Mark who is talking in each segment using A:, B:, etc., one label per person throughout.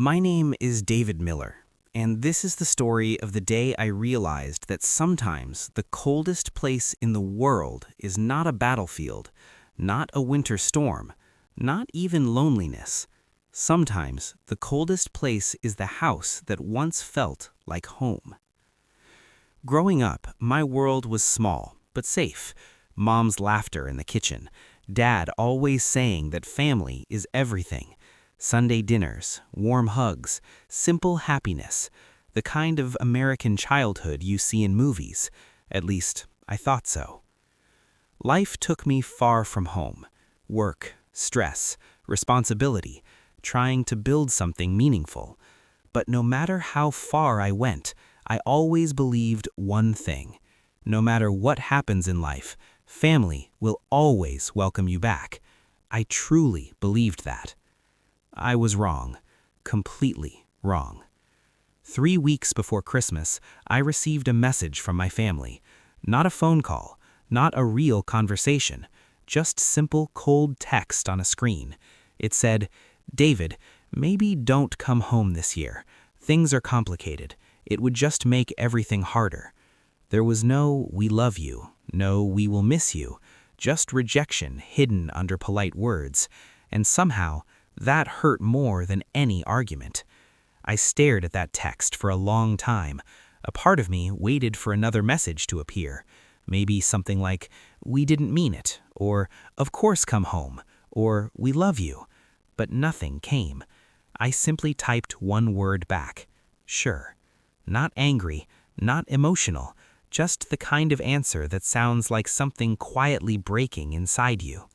A: My name is David Miller, and this is the story of the day I realized that sometimes the coldest place in the world is not a battlefield, not a winter storm, not even loneliness. Sometimes the coldest place is the house that once felt like home. Growing up, my world was small but safe. Mom's laughter in the kitchen, Dad always saying that family is everything. Sunday dinners, warm hugs, simple happiness, the kind of American childhood you see in movies. At least, I thought so. Life took me far from home. Work, stress, responsibility, trying to build something meaningful. But no matter how far I went, I always believed one thing. No matter what happens in life, family will always welcome you back. I truly believed that. I was wrong, completely wrong. 3 weeks before Christmas, I received a message from my family. Not a phone call, not a real conversation, just simple cold text on a screen. It said, "David, maybe don't come home this year. Things are complicated. It would just make everything harder." There was no "we love you," no "we will miss you," just rejection hidden under polite words. And somehow, that hurt more than any argument. I stared at that text for a long time. A part of me waited for another message to appear. Maybe something like, "We didn't mean it," or "Of course come home," or "We love you." But nothing came. I simply typed one word back. Sure. Not angry, not emotional, just the kind of answer that sounds like something quietly breaking inside you.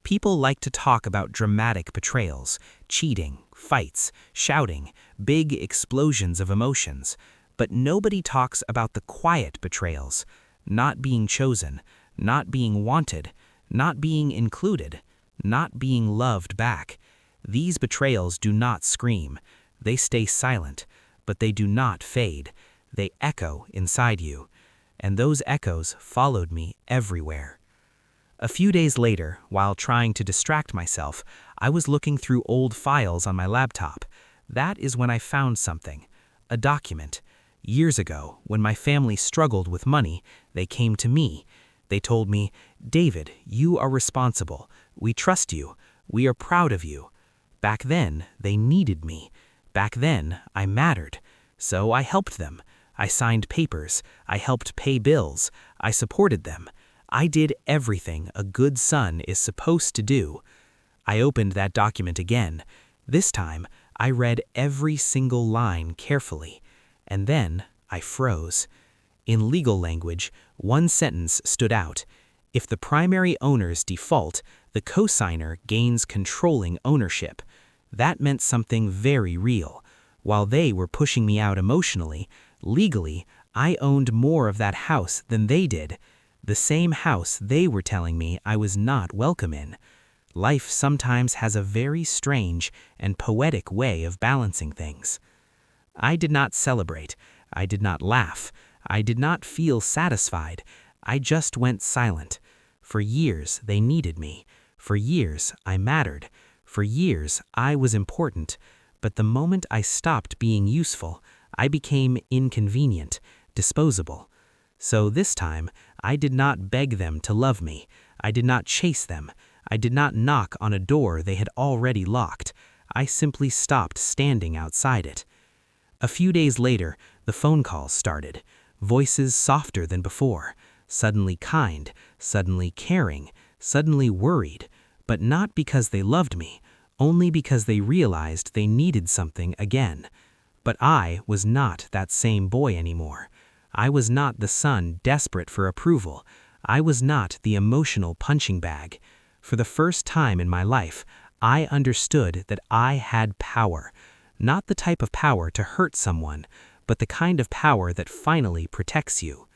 A: People like to talk about dramatic betrayals, cheating, fights, shouting, big explosions of emotions, but nobody talks about the quiet betrayals, not being chosen, not being wanted, not being included, not being loved back. These betrayals do not scream. They stay silent, but they do not fade. They echo inside you, and those echoes followed me everywhere. A few days later, while trying to distract myself, I was looking through old files on my laptop. That is when I found something, a document. Years ago, when my family struggled with money, they came to me. They told me, "David, you are responsible. We trust you. We are proud of you." Back then, they needed me. Back then, I mattered. So I helped them. I signed papers. I helped pay bills. I supported them. I did everything a good son is supposed to do. I opened that document again. This time, I read every single line carefully. And then I froze. In legal language, one sentence stood out. If the primary owners default, the cosigner gains controlling ownership. That meant something very real. While they were pushing me out emotionally, legally, I owned more of that house than they did. The same house they were telling me I was not welcome in. Life sometimes has a very strange and poetic way of balancing things. I did not celebrate. I did not laugh. I did not feel satisfied. I just went silent. For years, they needed me. For years, I mattered. For years, I was important. But the moment I stopped being useful, I became inconvenient, disposable. So this time, I did not beg them to love me. I did not chase them. I did not knock on a door they had already locked. I simply stopped standing outside it. A few days later, the phone calls started. Voices softer than before. Suddenly kind, suddenly caring, suddenly worried. But not because they loved me, only because they realized they needed something again. But I was not that same boy anymore. I was not the son desperate for approval. I was not the emotional punching bag. For the first time in my life, I understood that I had power. Not the type of power to hurt someone, but the kind of power that finally protects you.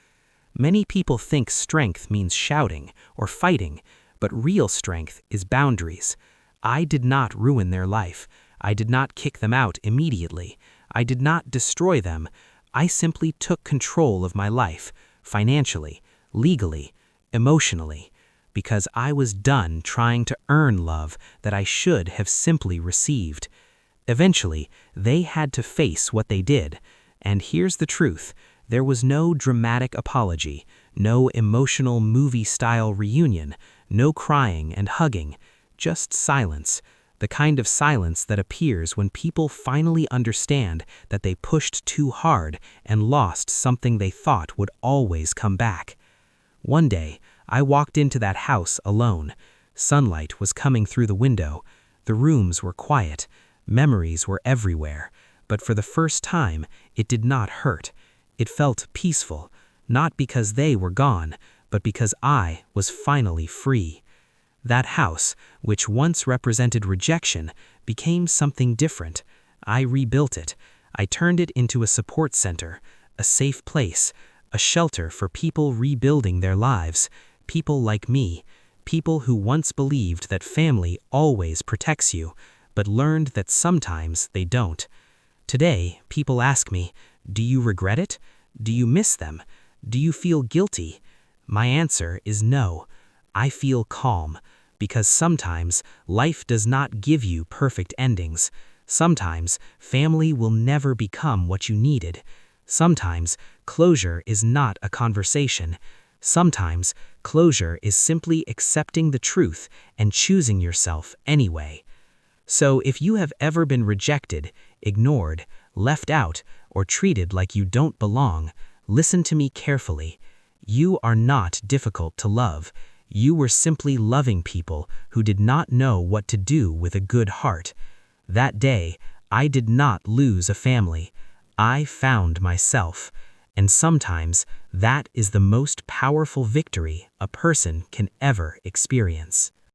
A: Many people think strength means shouting or fighting, but real strength is boundaries. I did not ruin their life. I did not kick them out immediately. I did not destroy them. I simply took control of my life, financially, legally, emotionally, because I was done trying to earn love that I should have simply received. Eventually, they had to face what they did. And here's the truth. There was no dramatic apology, no emotional movie-style reunion, no crying and hugging, just silence. The kind of silence that appears when people finally understand that they pushed too hard and lost something they thought would always come back. One day, I walked into that house alone. Sunlight was coming through the window. The rooms were quiet. Memories were everywhere. But for the first time, it did not hurt. It felt peaceful, not because they were gone, but because I was finally free. That house, which once represented rejection, became something different. I rebuilt it. I turned it into a support center, a safe place, a shelter for people rebuilding their lives, people like me, people who once believed that family always protects you, but learned that sometimes they don't. Today, people ask me, do you regret it? Do you miss them? Do you feel guilty? My answer is no. I feel calm, because sometimes life does not give you perfect endings. Sometimes family will never become what you needed. Sometimes closure is not a conversation. Sometimes closure is simply accepting the truth and choosing yourself anyway. So if you have ever been rejected, ignored, left out, or treated like you don't belong, listen to me carefully. You are not difficult to love. You were simply loving people who did not know what to do with a good heart. That day, I did not lose a family. I found myself. And sometimes, that is the most powerful victory a person can ever experience.